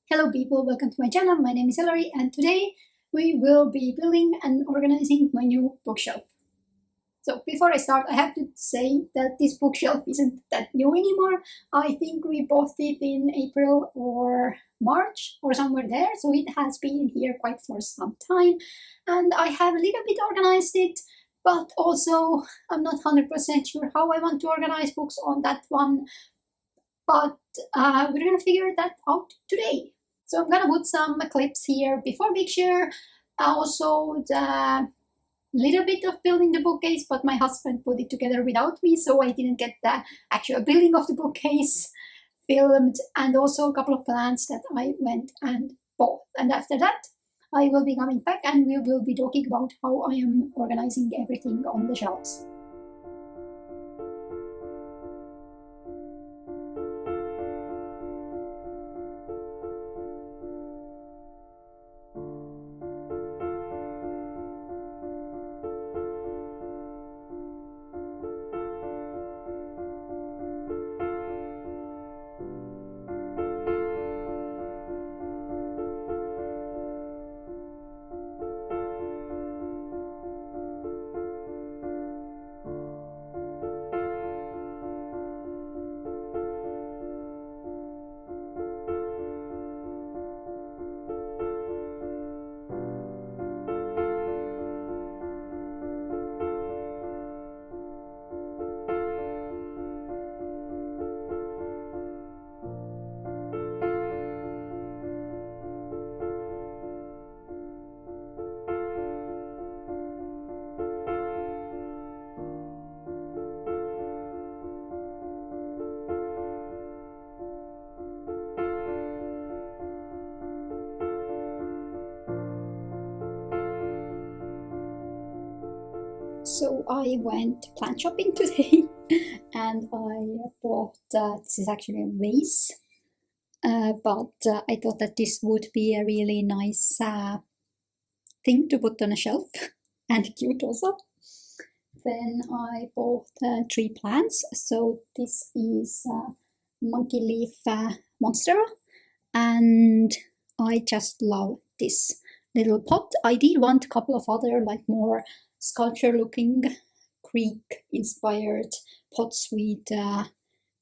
Hello people, welcome to my channel. My name is Hilary and today we will be building and organizing my new bookshelf. So before I start, I have to say that this bookshelf isn't that new anymore. I think we bought it in April or March or somewhere there, so it has been here quite for some time. And I have a little bit organized it, but also I'm not 100% sure how I want to organize books on that one. But we're gonna figure that out today. So I'm gonna put some clips here before we share. Also the little bit of building the bookcase, but my husband put it together without me, so I didn't get the actual building of the bookcase filmed, and also a couple of plants that I went and bought. And after that, I will be coming back and we will be talking about how I am organizing everything on the shelves. So I went plant shopping today and I bought, this is actually a vase, but I thought that this would be a really nice thing to put on a shelf and cute also. Then I bought 3 plants. So this is monkey leaf monstera, and I just love this little pot. I did want a couple of other like more sculpture looking Greek inspired pots with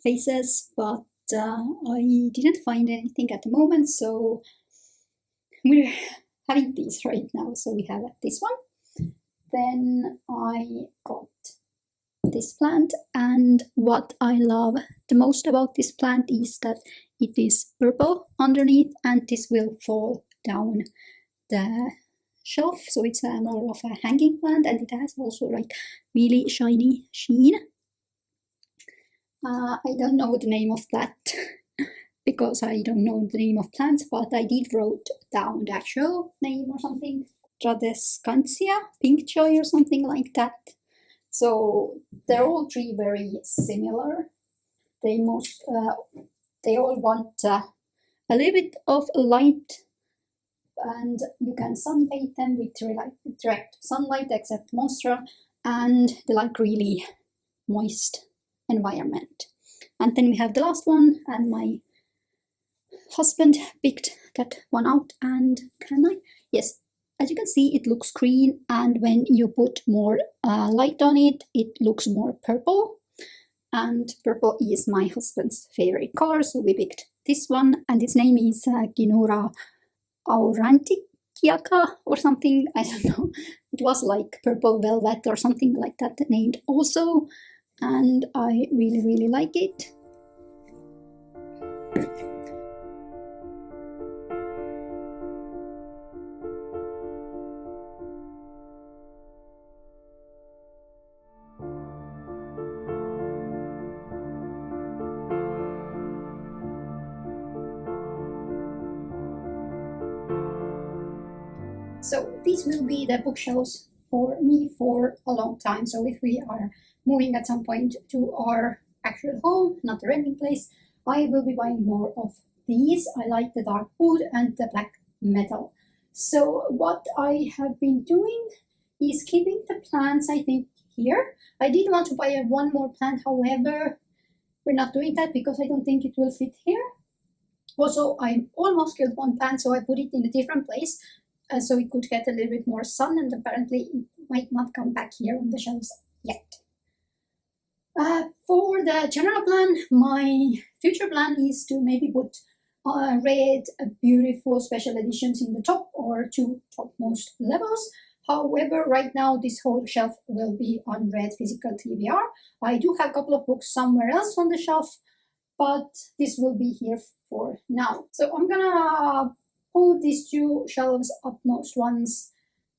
faces, but I didn't find anything at the moment, so we're having these right now. So we have this one. Then I got this plant, and what I love the most about this plant is that it is purple underneath and this will fall down the shelf, so it's more of a hanging plant, and it has also like really shiny sheen. I don't know the name of that because I don't know the name of plants, but I did wrote down the actual name or something. Tradescantia, pink joy or something like that. So they're all 3 very similar. They all want a little bit of light, and you can sunbathe them with direct sunlight, except monstera, and they like really moist environment. And then we have the last one, and my husband picked that one out. And can I? Yes, as you can see, it looks green, and when you put more light on it, it looks more purple. And purple is my husband's favorite color, so we picked this one, and its name is Ginora aurantiaca or something, I don't know. It was like purple velvet or something like that named also, and I really like it. So these will be the bookshelves for me for a long time. So if we are moving at some point to our actual home, not a renting place, I will be buying more of these. I like the dark wood and the black metal. So what I have been doing is keeping the plants, I think, here. I did want to buy one more plant, however, we're not doing that because I don't think it will fit here. Also, I almost killed one plant, so I put it in a different place so it could get a little bit more sun, and apparently it might not come back here on the shelves yet. For the general plan, my future plan is to maybe put red beautiful special editions in the top or two topmost levels. However, right now this whole shelf will be on red physical TBR. I do have a couple of books somewhere else on the shelf, but this will be here for now. So I'm gonna pull these two shelves upmost ones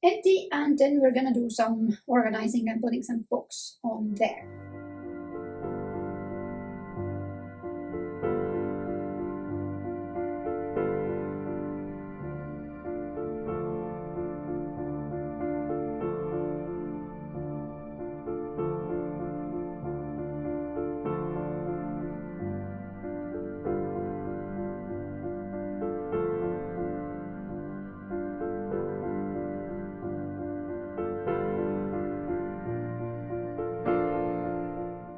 empty, and then we're gonna do some organizing and putting some books on there.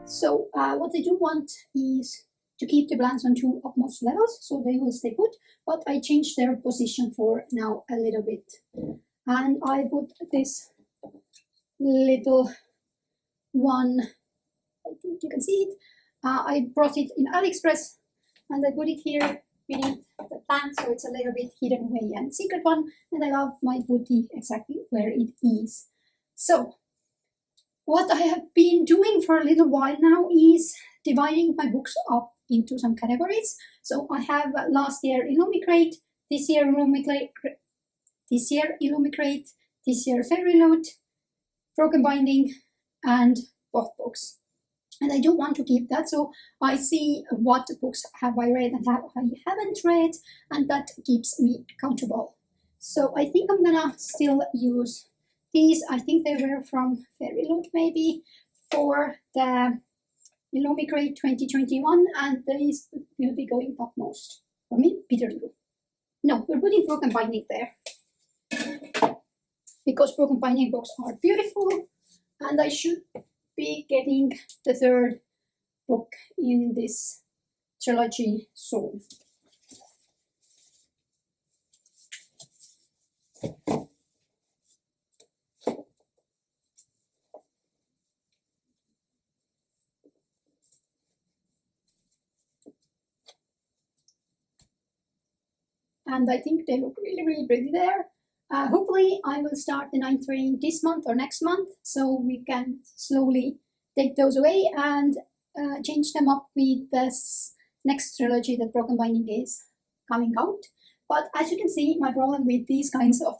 So what I do want is to keep the plants on two upmost levels, so they will stay put, but I changed their position for now a little bit. And I put this little one, I think you can see it, I brought it in AliExpress, and I put it here beneath the plant, so it's a little bit hidden away and secret one, and I love my booty exactly where it is. So what I have been doing for a little while now is dividing my books up into some categories. So I have last year Illumicrate, this year Illumicrate, this year Illumicrate, this year Fairyloot, Broken Binding, and Both books. And I do want to keep that, so I see what books have I read and what I haven't read, and that keeps me accountable. So I think I'm gonna still use these. I think they were from Fairyloot maybe, for the Illumicrate 2021, and these will be going topmost for me, Peterloo. No, we're putting Broken Binding there, because Broken Binding books are beautiful, and I should be getting the third book in this trilogy soon. And I think they look really, really pretty there. Hopefully I will start the ninth reign this month or next month, so we can slowly take those away and change them up with this next trilogy that Broken Binding is coming out. But as you can see, my problem with these kinds of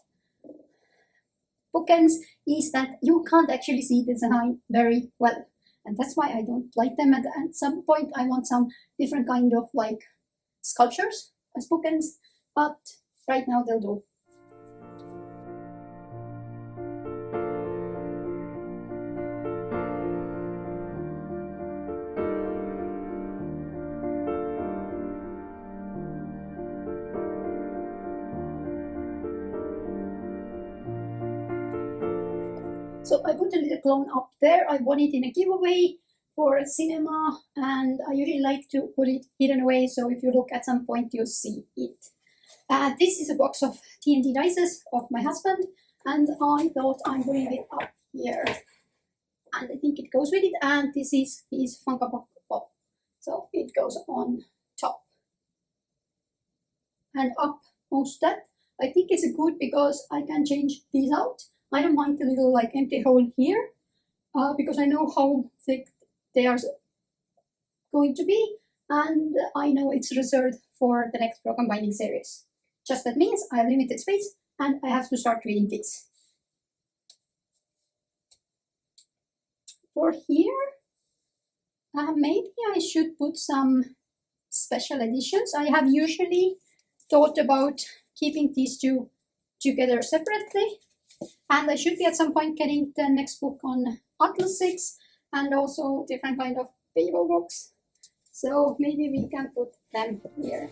bookends is that you can't actually see the design very well, and that's why I don't like them. At some point I want some different kind of like sculptures as bookends, but right now they'll do. So I put a little clone up there. I won it in a giveaway for a cinema, and I usually like to put it hidden away, so if you look at some point you'll see it. This is a box of TNT dices of my husband, and I thought I'm putting it up here, and I think it goes with it. And this is his Funko Pop, so it goes on top and up most that. I think it's good because I can change these out. I don't mind the little like empty hole here, because I know how thick they are going to be, and I know it's reserved for the next Broken Binding series. Just that means I have limited space and I have to start reading these. For here, maybe I should put some special editions. I have usually thought about keeping these two together separately, and I should be at some point getting the next book on Atlas 6 and also different kind of Fable books. So maybe we can put them here.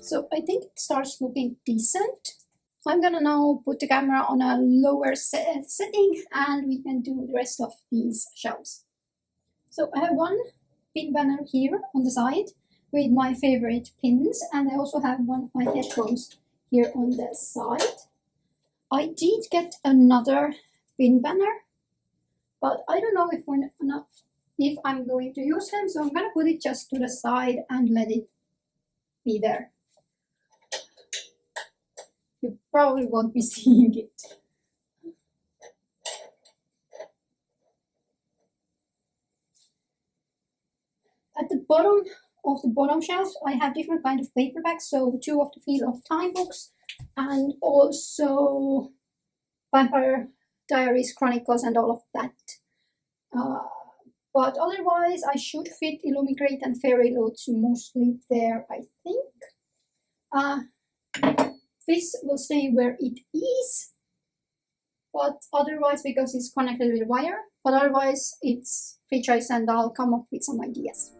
So I think it starts looking decent. So I'm gonna now put the camera on a lower setting and we can do the rest of these shelves. So I have one pin banner here on the side with my favorite pins, and I also have one of my headphones here on the side. I did get another pin banner, but I don't know if I'm going to use them, so I'm gonna put it just to the side and let it be there. You probably won't be seeing it. At the bottom of the bottom shelf, I have different kind of paperbacks, so 2 of the Wheel of Time books, and also Vampire Diaries, Chronicles, and all of that. But otherwise, I should fit Illumigrate and Fairy Loads mostly there, I think. This will stay where it is, but otherwise, because it's connected with a wire, but otherwise it's free choice and I'll come up with some ideas.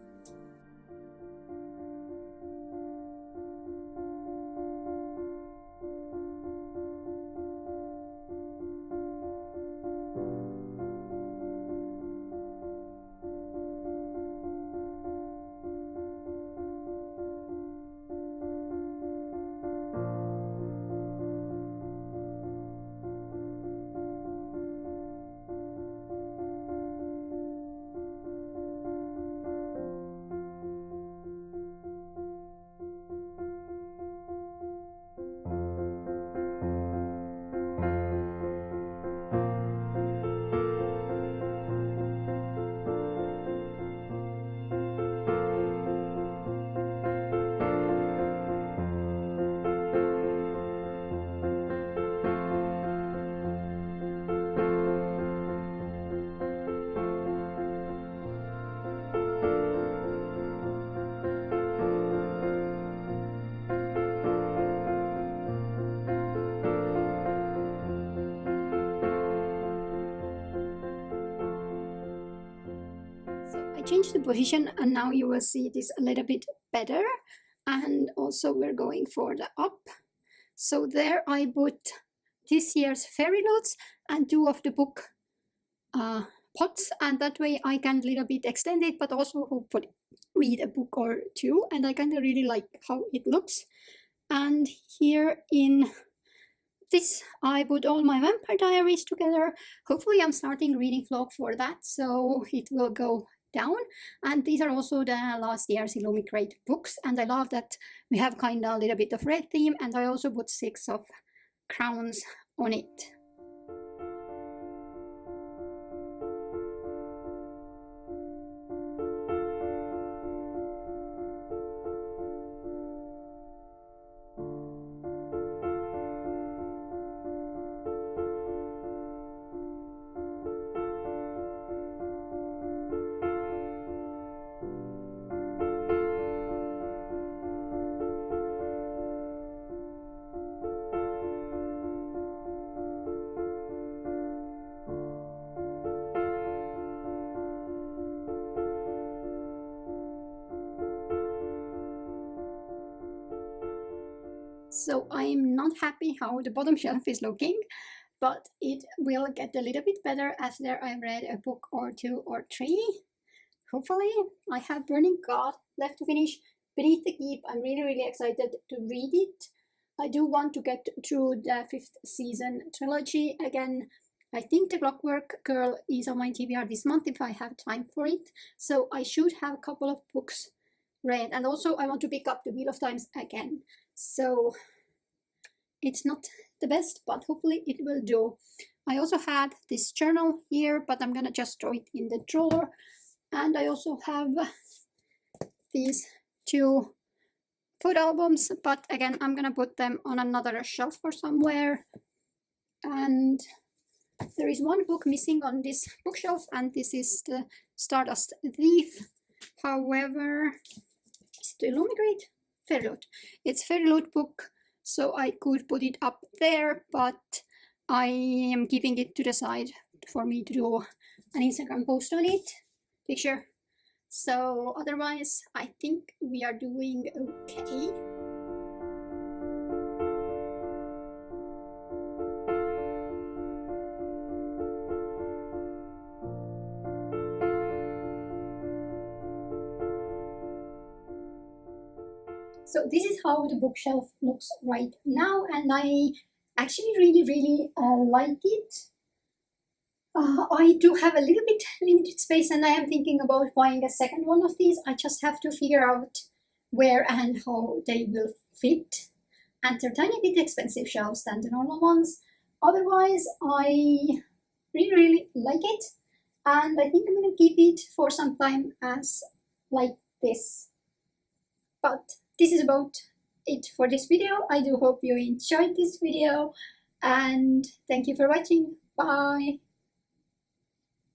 I changed the position and now you will see this a little bit better, and also we're going for the up. So there I put this year's Fairy Loads and 2 of the book pots, and that way I can a little bit extend it, but also hopefully read a book or 2, and I kind of really like how it looks. And here in this I put all my Vampire Diaries together. Hopefully I'm starting reading vlog for that, so it will go down. And these are also the last year's Illumigrate books, and I love that we have kind of a little bit of red theme, and I also put 6 of crowns on it. So I'm not happy how the bottom shelf is looking, but it will get a little bit better after I've read a book or 2 or 3. Hopefully. I have Burning God left to finish. Beneath the Keep, I'm really excited to read it. I do want to get through the 5th season trilogy again. I think The Clockwork Girl is on my TBR this month if I have time for it, so I should have a couple of books read. And also I want to pick up the Wheel of Times again, so it's not the best, but hopefully it will do. I also had this journal here, but I'm gonna just throw it in the drawer. And I also have these 2 photo albums, but again I'm gonna put them on another shelf or somewhere. And there is one book missing on this bookshelf, and this is the Stardust Thief. However, is it Illumigrate? Fairy Loot. It's Fairy Loot book, so I could put it up there, but I am keeping it to the side for me to do an Instagram post on it, picture. So otherwise I think we are doing okay. So this is how the bookshelf looks right now, and I actually really like it. I do have a little bit limited space, and I am thinking about buying a second one of these. I just have to figure out where and how they will fit. And they're tiny bit expensive shelves than the normal ones. Otherwise, I really like it, and I think I'm gonna keep it for some time as like this. But this is about it for this video. I do hope you enjoyed this video, and thank you for watching. Bye!